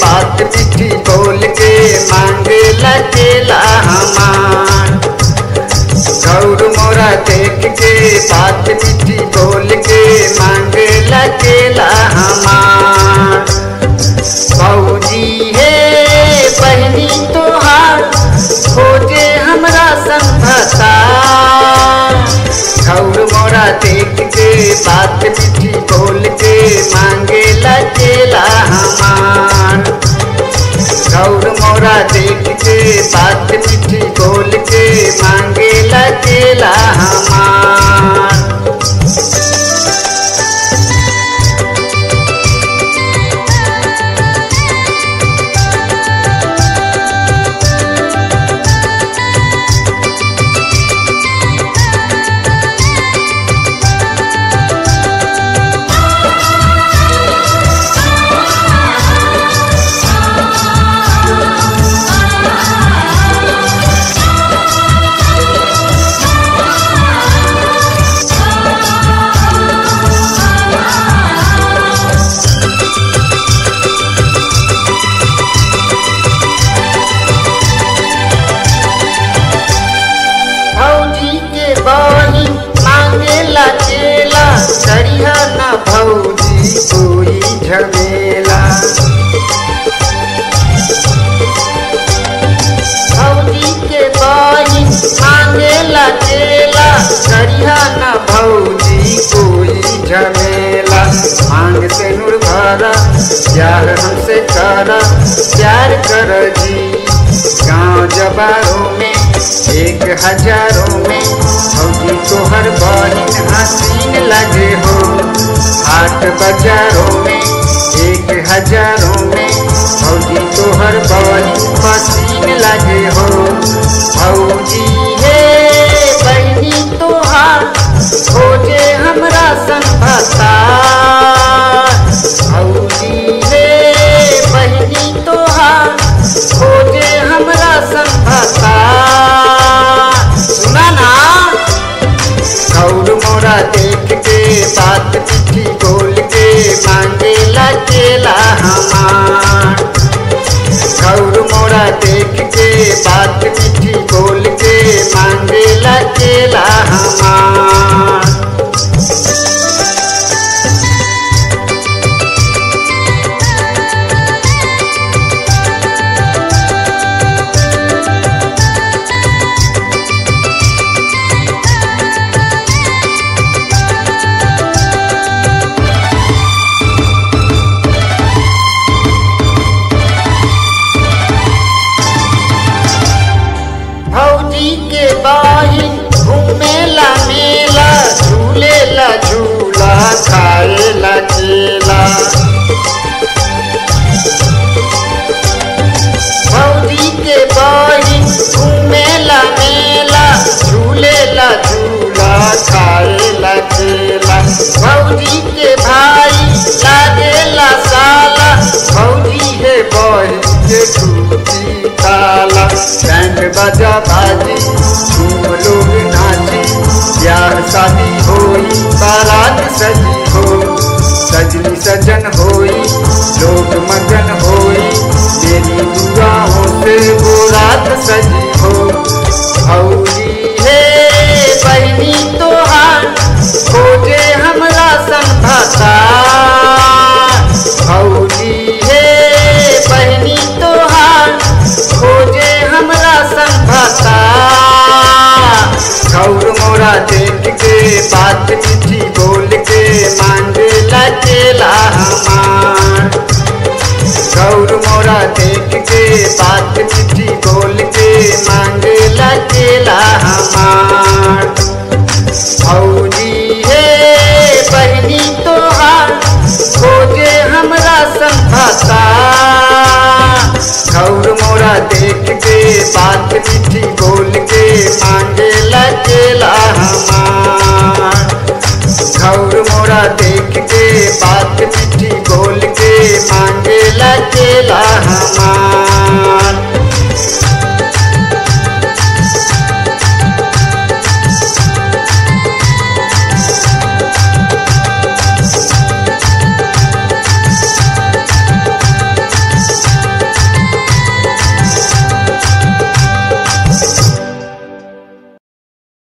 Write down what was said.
बात मीठी बोल के मांगे लचेला हमार। गौर मोरा देख के बात मीठी बोल के मांगे लचेला हमार। भौजी हे बहनी तोहार खोजे हमरा संभता। गौर मोरा देख के बात मीठी बोल के मांगे लचेला हमार। गौर मोरा देख के बात मीठी बोल के मांगे लचेला हमार। करिया न भौजी कोई झमेला। भौजी के बहिन मांगे लचेला करिया न भौजी कोई झमेला। मांग से नूर भरा प्यार हमसे करा प्यार कर जी। गाँव जबारों में 1000 में भौजी तोहर बहिन हसीन लगे हो। हाट बाजारों में 1000 में भौजी तोहर बहिन हसीन लगे हो। भौजी हे बहनी तोहार खोजे हमरा संभता। भौजी हे बहनी तोहार खोजे हमरा संभता। सुना ना। गौर मोरा देख के बात मीठी बोल के मांगे लचेला हमार। गौर मोरा देख के बात मीठी बोल के मांगे लचेला हमार। भौजी के बहिन घूमेला मेला झूलेला झूला खाएला केला। भौजी के बहिन घूमेला मेला झूलेला झूला खाएला केला। भौजी के भाई लागेला साला भौजी हे बहिन के टूटी ताला। बैंड बाजा बाजी झूम लोग नाची ब्याह शादी होई बारात सजी हो। सजनी सजन होई लोग मगन होई मेरी दुआओं से वो रात सजी हो। भौजी हे बहनी तोहार खोजे हमरा संभता। भौजी हे बहनी तोहार खोजे हमरा संभता। गौर मोरा देख के बात मीठी बोल के मांगे लचेला हमार। गौर मोरा देख के बात मीठी बोल के मांगे लचेला हमार। भौजी हे बहनी तोहार खोजे हमरा संभता। गौर मोरा देख के बात मीठी